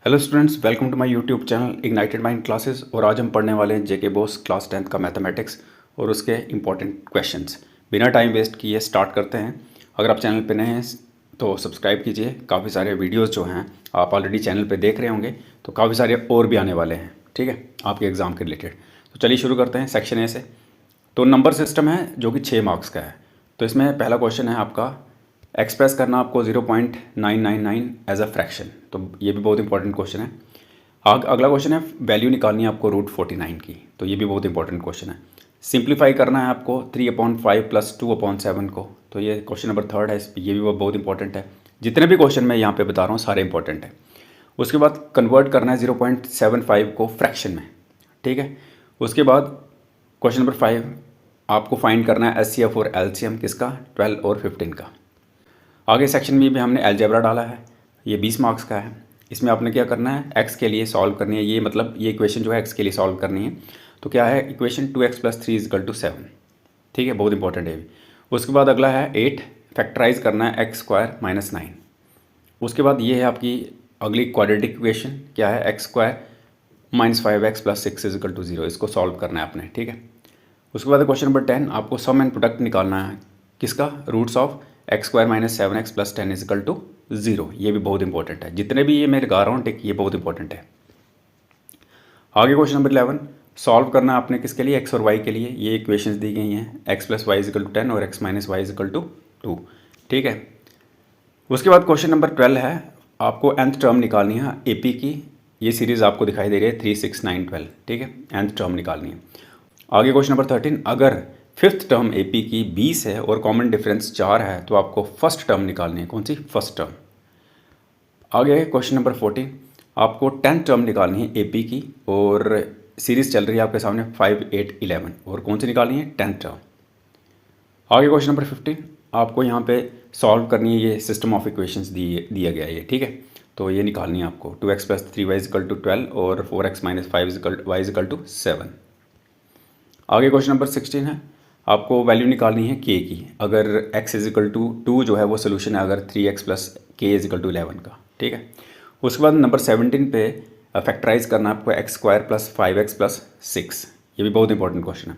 Hello students, welcome to my YouTube channel ignited mind classes. और आज हम पढ़ने वाले हैं जेके बोस क्लास 10th का मैथमेटिक्स और उसके इंपॉर्टेंट क्वेश्चंस। बिना टाइम वेस्ट किए स्टार्ट करते हैं। अगर आप चैनल पे नए हैं तो सब्सक्राइब कीजिए। काफ़ी सारे वीडियोस जो हैं आप ऑलरेडी चैनल पे देख रहे होंगे, तो काफ़ी सारे और भी आने वाले हैं, ठीक है, आपके एग्ज़ाम के रिलेटेड। तो चलिए शुरू करते हैं सेक्शन ए से। तो नंबर सिस्टम है जो कि 6 मार्क्स का है। तो इसमें पहला क्वेश्चन है आपका एक्सप्रेस करना आपको 0.999 एज अ फ्रैक्शन। तो ये भी बहुत इंपॉर्टेंट क्वेश्चन है। अगला क्वेश्चन है वैल्यू निकालनी है आपको √49 की। तो ये भी बहुत इंपॉर्टेंट क्वेश्चन है। सिंप्लीफाई करना है आपको 3/5 + 2/7 को। तो ये क्वेश्चन नंबर 3 है। ये भी बहुत इंपॉर्टेंट है। जितने भी क्वेश्चन मैं यहाँ पे बता रहा हूँ सारे इंपॉर्टेंट है। उसके बाद कन्वर्ट करना है 0.75 को फ्रैक्शन में, ठीक है। उसके बाद क्वेश्चन नंबर 5 आपको फाइंड करना है एचसीएफ और एलसीएम किसका, 12 और 15 का। आगे सेक्शन में भी हमने अलजेब्रा डाला है, ये 20 मार्क्स का है। इसमें आपने क्या करना है, एक्स के लिए सॉल्व करनी है। ये मतलब ये इक्वेशन जो है एक्स के लिए सॉल्व करनी है। तो क्या है इक्वेशन 2x + 3 = 7, ठीक है, बहुत इंपॉर्टेंट है। उसके बाद अगला है 8 फैक्टराइज करना है x² - 9। उसके बाद ये है आपकी अगली क्वाड्रेटिक इक्वेशन, क्या है x² - 5x + 6 = 0। इसको सॉल्व करना है आपने, ठीक है। उसके बाद क्वेश्चन नंबर 10 आपको सम एंड प्रोडक्ट निकालना है किसका, रूट्स ऑफ x² - 7x + 10 = 0। ये भी बहुत इंपॉर्टेंट है। जितने भी ये मैं लगा रहा हूँ टिक, ये बहुत इंपॉर्टेंट है। आगे क्वेश्चन नंबर 11 सॉल्व करना है आपने किसके लिए, x और y के लिए। ये इक्वेशंस दी गई हैं x + y = 10 और x - y = 2, ठीक है। उसके बाद क्वेश्चन नंबर 12 है आपको nth टर्म निकालनी है AP की। ये सीरीज़ आपको दिखाई दे रही है 3, 6, 9, 12, ठीक है, nth टर्म निकालनी है। आगे क्वेश्चन नंबर 13 अगर 5th टर्म AP की 20 है और कॉमन डिफरेंस 4 है तो आपको फर्स्ट टर्म निकालनी है। कौन सी, फर्स्ट टर्म। आगे क्वेश्चन नंबर 14 आपको 10th टर्म निकालनी है AP की और सीरीज़ चल रही है आपके सामने 5, 8, 11 और कौन सी निकालनी है, 10th टर्म। आगे क्वेश्चन नंबर 15 आपको यहाँ पे सॉल्व करनी है। ये सिस्टम ऑफ इक्वेशंस दिया गया है ये, ठीक है। तो ये निकालनी है आपको 2x + 3y = 12 और 4x - 5y = 7। आगे क्वेश्चन नंबर 16 है आपको वैल्यू निकालनी है k की। अगर x = 2 जो है वो सोल्यूशन है अगर 3x + k = 11 का, ठीक है। उसके बाद नंबर 17 पे फैक्टराइज करना है आपको x² + 5x + 6। ये भी बहुत इंपॉर्टेंट क्वेश्चन है।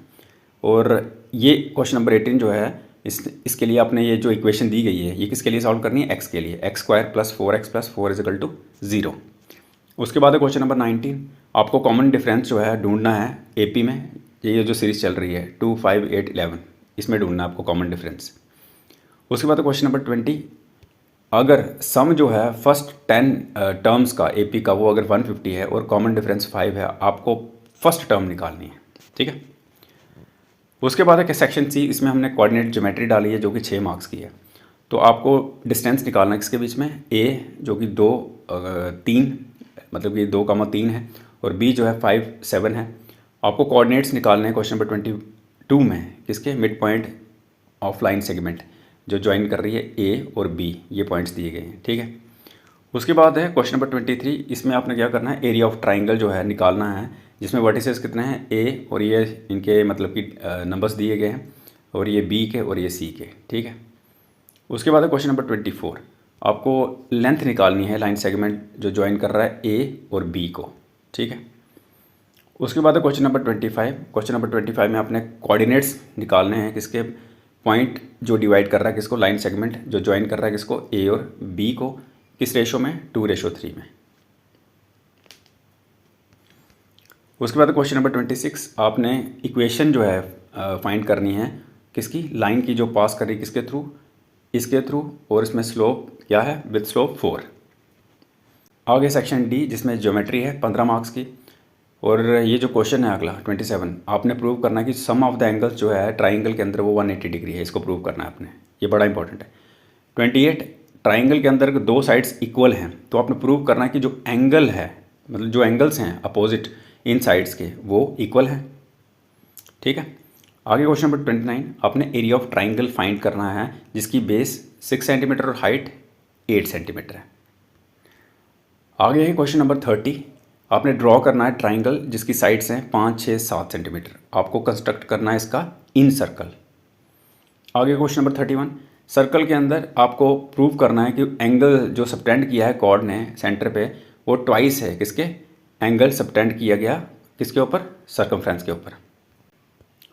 और ये क्वेश्चन नंबर 18 जो है इसके लिए आपने ये जो इक्वेशन दी गई है ये किसके लिए सॉल्व करनी है, x के लिए। x² + 4x + 4 = 0। उसके बाद क्वेश्चन नंबर 19 आपको कॉमन डिफरेंस जो है ढूंढना है AP में। ये जो सीरीज़ चल रही है 2, 5, 8, 11, इसमें ढूंढना है आपको कॉमन डिफरेंस। उसके बाद क्वेश्चन नंबर 20 अगर सम जो है फर्स्ट 10 टर्म्स का AP का वो अगर 150 है और कॉमन डिफरेंस 5 है, आपको फर्स्ट टर्म निकालनी है, ठीक है। उसके बाद है कि सेक्शन C, इसमें हमने कोऑर्डिनेट ज्योमेट्री डाली है जो कि 6 मार्क्स की है। तो आपको डिस्टेंस निकालना है इसके बीच में, A जो कि 2, 3 मतलब कि 2,3 है और B जो है 5, 7 है। आपको कोऑर्डिनेट्स निकालने हैं क्वेश्चन नंबर 22 में किसके, mid point of line segment जो ज्वाइन कर रही है A और B, ये पॉइंट्स दिए गए हैं, ठीक है। उसके बाद है क्वेश्चन नंबर 23, इसमें आपने क्या करना है, एरिया ऑफ ट्राइंगल जो है निकालना है जिसमें वर्टिसेस कितने हैं A और ये इनके मतलब कि नंबर्स दिए गए हैं और ये B के और ये C के, ठीक है। उसके बाद है क्वेश्चन नंबर 24 आपको लेंथ निकालनी है लाइन सेगमेंट जो ज्वाइन कर रहा है A और B को, ठीक है। उसके बाद है क्वेश्चन नंबर 25। क्वेश्चन नंबर 25 में आपने कोऑर्डिनेट्स निकालने हैं किसके, पॉइंट जो डिवाइड कर रहा है किसको, लाइन सेगमेंट जो ज्वाइन कर रहा है किसको, A और B को, किस रेशो में, 2:3 में। उसके बाद क्वेश्चन नंबर 26 आपने इक्वेशन जो है फाइंड करनी है किसकी, लाइन की जो पास कर रही है किसके थ्रू, इसके थ्रू, और इसमें स्लोप क्या है, विद स्लोप 4। आगे सेक्शन D जिसमें ज्योमेट्री है 15 मार्क्स की। और ये जो क्वेश्चन है अगला 27 आपने प्रूव करना है कि सम ऑफ द एंगल्स जो है ट्राइंगल के अंदर वो 180 डिग्री है। इसको प्रूव करना है आपने, ये बड़ा इंपॉर्टेंट है। 28 ट्राइंगल के अंदर दो साइड्स इक्वल हैं तो आपने प्रूव करना है कि जो एंगल है मतलब जो एंगल्स हैं अपोजिट इन साइड्स के वो इक्वल हैं, ठीक है। आगे क्वेश्चन नंबर 29 आपने एरिया ऑफ ट्राइंगल फाइंड करना है जिसकी बेस 6 सेंटीमीटर और हाइट 8 सेंटीमीटर है। आगे है क्वेश्चन नंबर 30 आपने ड्रॉ करना है ट्राइंगल जिसकी साइड्स हैं 5, 6, 7 सेंटीमीटर। आपको कंस्ट्रक्ट करना है इसका इन सर्कल। आगे क्वेश्चन नंबर 31 सर्कल के अंदर आपको प्रूव करना है कि एंगल जो सबटेंड किया है कॉर्ड ने सेंटर पे वो ट्वाइस है किसके, एंगल सबटेंड किया गया किसके ऊपर, सर्कमफ्रेंस के ऊपर।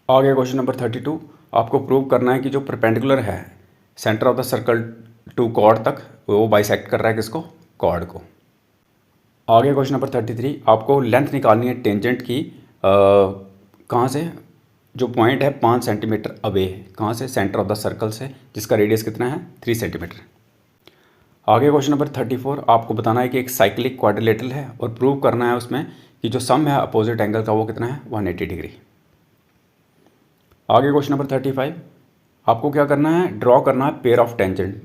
आगे क्वेश्चन नंबर 32, आपको प्रूव करना है कि जो परपेंडिकुलर है centre of the circle to chord तक वो बाइसेक्ट कर रहा है किसको, कॉर्ड को। आगे क्वेश्चन नंबर 33, आपको लेंथ निकालनी है टेंजेंट की कहाँ से, जो पॉइंट है 5 सेंटीमीटर अवे है कहाँ से, सेंटर ऑफ द सर्कल से, जिसका रेडियस कितना है 3 सेंटीमीटर। आगे क्वेश्चन नंबर 34, आपको बताना है कि एक साइक्लिक क्वाड्रिलेटरल है और प्रूव करना है उसमें कि जो सम है अपोजिट एंगल का वो कितना है 180 डिग्री। आगे क्वेश्चन नंबर 35, आपको क्या करना है, ड्रॉ करना है पेयर ऑफ टेंजेंट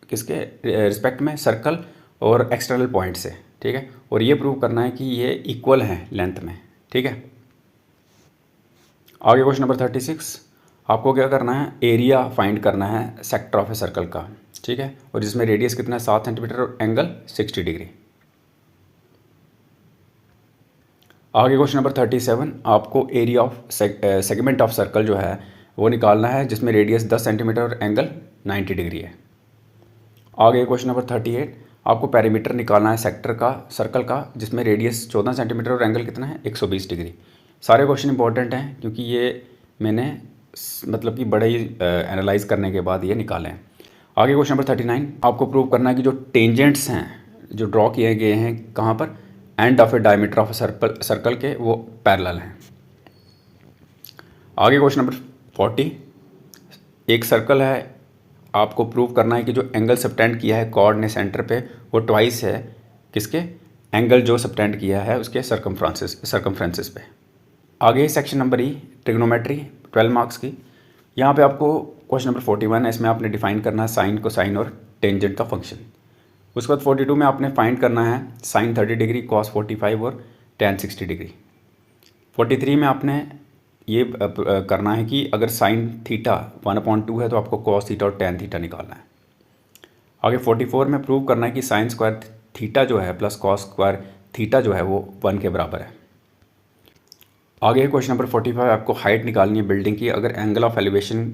किसके रिस्पेक्ट में, सर्कल और एक्सटर्नल पॉइंट से, ठीक है, और ये प्रूव करना है कि ये इक्वल हैं लेंथ में, ठीक है। आगे क्वेश्चन नंबर 36, आपको क्या करना है, एरिया फाइंड करना है सेक्टर ऑफ ए सर्कल का, ठीक है, और जिसमें रेडियस कितना है 7 सेंटीमीटर और एंगल 60 डिग्री। आगे क्वेश्चन नंबर 37, आपको area of segment of circle जो है वो निकालना है जिसमें रेडियस 10 सेंटीमीटर और एंगल 90 डिग्री है। आगे क्वेश्चन नंबर 38, आपको पैरामीटर निकालना है सेक्टर का सर्कल का जिसमें रेडियस 14 सेंटीमीटर और एंगल कितना है 120 डिग्री। सारे क्वेश्चन इंपॉर्टेंट हैं क्योंकि ये मैंने मतलब कि बड़े ही एनालाइज करने के बाद ये निकाले हैं। आगे क्वेश्चन नंबर 39, आपको प्रूव करना है कि जो टेंजेंट्स हैं जो ड्रॉ किए गए हैं कहाँ पर, end of A diameter of circle के वो पैरेलल हैं। आगे क्वेश्चन नंबर 40, एक सर्कल है, आपको प्रूव करना है कि जो एंगल सबटेंड किया है कॉर्ड ने सेंटर पे वो ट्वाइस है किसके, एंगल जो सबटेंड किया है उसके सर्कमफ्रेंसेस पे। आगे सेक्शन नंबर ई ट्रिग्नोमेट्री 12 मार्क्स की, यहाँ पे आपको क्वेश्चन नंबर 41 है, इसमें आपने डिफाइन करना है साइन कोसाइन और टेंजेंट का फंक्शन। उसके बाद 42 में आपने फाइंड करना है साइन 30 डिग्री, कॉस 45 और टेन 60 डिग्री। 43 में आपने ये करना है कि अगर साइन थीटा 1/2 है तो आपको कॉस थीटा और टेन थीटा निकालना है। आगे 44 में प्रूव करना है कि साइन स्क्वायर थीटा जो है प्लस कॉस स्क्वायर थीटा जो है वो 1 के बराबर है। आगे क्वेश्चन नंबर 45, आपको हाइट निकालनी है बिल्डिंग की अगर एंगल ऑफ एलिवेशन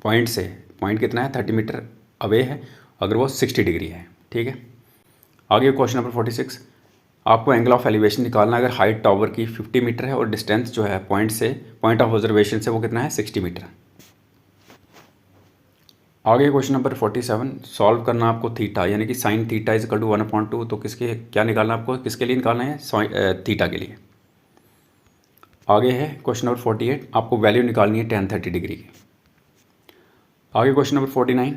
पॉइंट से, पॉइंट कितना है 30 मीटर अवे है, अगर वो 60 डिग्री है, ठीक है। आगे क्वेश्चन नंबर 46, आपको एंगल ऑफ एलिवेशन निकालना है अगर हाइट टावर की 50 मीटर है और डिस्टेंस जो है पॉइंट से, पॉइंट ऑफ ऑब्जर्वेशन से वो कितना है 60 मीटर। आगे क्वेश्चन नंबर 47, सॉल्व करना आपको थीटा यानी कि sine theta is equal to 1/2, तो किसके क्या निकालना आपको, किसके लिए निकालना है, थीटा के लिए। आगे है क्वेश्चन नंबर 48, आपको वैल्यू निकालनी है टेन 30 डिग्री की। आगे क्वेश्चन नंबर 49,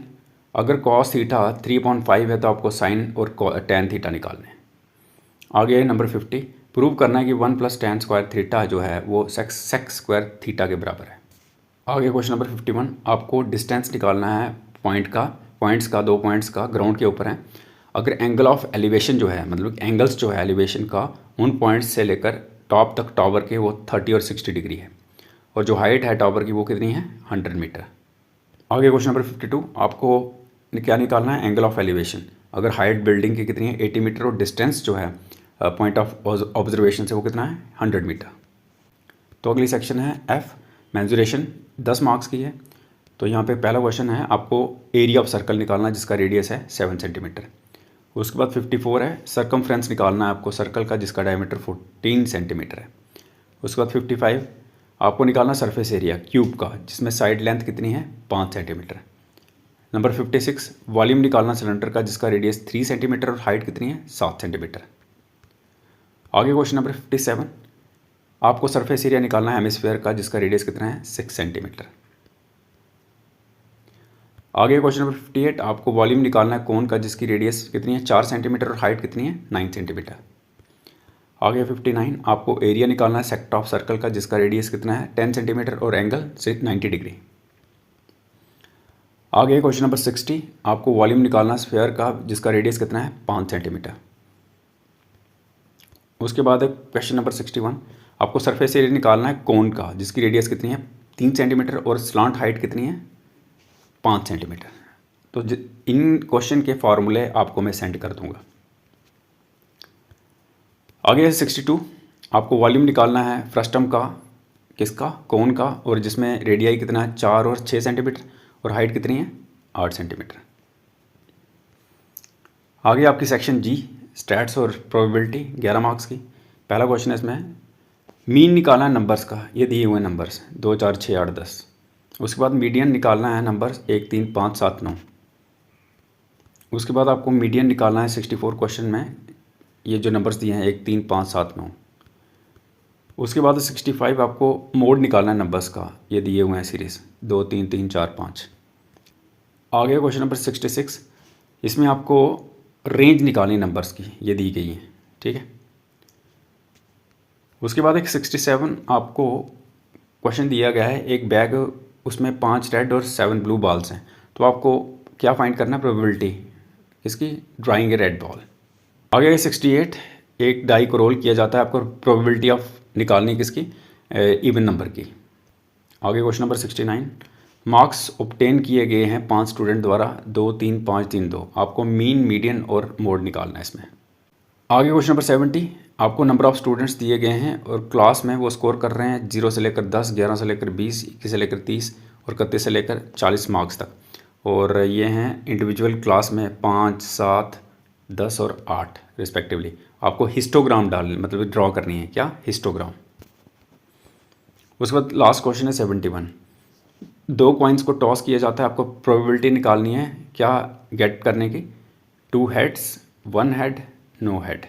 अगर कॉस थीटा 3/5 है तो आपको साइन और टेन थीटा निकालना है। आगे नंबर 50, प्रूव करना है कि 1 + tan स्क्वायर थीटा जो है वो सेक स्क्वायर थीटा के बराबर है। आगे क्वेश्चन नंबर 51, आपको डिस्टेंस निकालना है पॉइंट्स का 2 पॉइंट्स का ग्राउंड के ऊपर है, अगर एंगल ऑफ एलिवेशन जो है मतलब एंगल्स जो है एलिवेशन का उन पॉइंट्स से लेकर टॉप तक टावर के वो 30 और 60 डिग्री है, और जो हाइट है टावर की वो कितनी है 100 मीटर। आगे क्वेश्चन नंबर 52, आपको क्या निकालना है, एंगल ऑफ एलिवेशन अगर हाइट बिल्डिंग की कितनी है 80 मीटर और डिस्टेंस जो है पॉइंट ऑफ ऑब्जर्वेशन से वो कितना है 100 मीटर। तो अगली सेक्शन है एफ मेंसुरेशन, 10 मार्क्स की है। तो यहाँ पे पहला क्वेश्चन है, आपको एरिया ऑफ सर्कल निकालना है जिसका रेडियस है 7 सेंटीमीटर। उसके बाद 54 है, सर्कमफ्रेंस निकालना है आपको सर्कल का जिसका डायमीटर 14 सेंटीमीटर है। उसके बाद 55, आपको निकालना सरफेस एरिया क्यूब का जिसमें साइड लेंथ कितनी है 5 सेंटीमीटर। नंबर 56, वॉल्यूम निकालना सिलेंडर का जिसका रेडियस 3 सेंटीमीटर और हाइट कितनी है 7 सेंटीमीटर। आगे क्वेश्चन नंबर 57, आपको सरफेस एरिया निकालना है हेमिस्फीयर का जिसका रेडियस कितना है 6 सेंटीमीटर। आगे क्वेश्चन नंबर 58, आपको वॉल्यूम निकालना है कोन का जिसकी रेडियस कितनी है 4 सेंटीमीटर और हाइट कितनी है 9 सेंटीमीटर। आगे 59, आपको एरिया निकालना है सेक्टर ऑफ सर्कल का जिसका रेडियस कितना है 10 सेंटीमीटर और एंगल से 90 डिग्री। आगे क्वेश्चन नंबर 60, आपको वॉल्यूम निकालना है स्फीयर का जिसका रेडियस कितना है 5 सेंटीमीटर। उसके बाद क्वेश्चन नंबर 61, आपको सरफेस एरिया निकालना है कोन का जिसकी रेडियस कितनी है 3 सेंटीमीटर और स्लांट हाइट कितनी है 5 सेंटीमीटर। तो इन क्वेश्चन के फॉर्मूले आपको मैं सेंड कर दूंगा। आगे 62, आपको वॉल्यूम निकालना है फ्रस्टम का किसका, कोन का, और जिसमें रेडियाई कितना है 4 और 6 सेंटीमीटर और हाइट कितनी है 8 सेंटीमीटर। आगे आपकी सेक्शन जी स्टैट्स और प्रोबेबिलिटी 11 मार्क्स की। पहला क्वेश्चन है इसमें मीन निकालना है नंबर्स का, ये दिए हुए नंबर्स 2 4 6 8 10। उसके बाद मीडियन निकालना है नंबर्स 1 3 5 7 9। उसके बाद आपको मीडियन निकालना है 64 क्वेश्चन में, ये जो नंबर्स दिए हैं 1 3 5 7 9। उसके बाद 65 आपको मोड निकालना है नंबर्स का, ये दिए हुए हैं सीरीज़ 2 3 3 4 5। आगे क्वेश्चन नंबर 66, इसमें आपको रेंज निकालनी है नंबर्स की, ये दी गई है, ठीक है। उसके बाद एक 67 आपको क्वेश्चन दिया गया है, एक बैग उसमें 5 रेड और 7 ब्लू बॉल्स हैं, तो आपको क्या फाइंड करना है, प्रोबेबिलिटी इसकी, ड्राइंग ए रेड बॉल। आगे 68 एक डाई को रोल किया जाता है, आपको प्रोबेबिलिटी ऑफ निकालनी किसकी, इवन नंबर की। आगे क्वेश्चन नंबर 69, मार्क्स ऑब्टेन किए गए हैं 5 स्टूडेंट द्वारा 2 3 5 3 2। आपको मीन मीडियन और मोड निकालना है इसमें। आगे क्वेश्चन नंबर 70, आपको नंबर ऑफ़ स्टूडेंट्स दिए गए हैं और क्लास में वो स्कोर कर रहे हैं 0 से लेकर 10, 11 से लेकर 20, 21 से लेकर 30 और 31 से लेकर 40 मार्क्स तक। और ये हैं इंडिविजुअल क्लास में 5 7 10 और 8 रिस्पेक्टिवली। आपको हिस्टोग्राम डालने मतलब ड्रॉ करनी है, क्या, हिस्टोग्राम। उसके बाद लास्ट क्वेश्चन है 71, 2 कॉइन्स को टॉस किया जाता है, आपको प्रोबेबिलिटी निकालनी है क्या गेट करने की, 2 हेड्स 1 हेड नो हेड।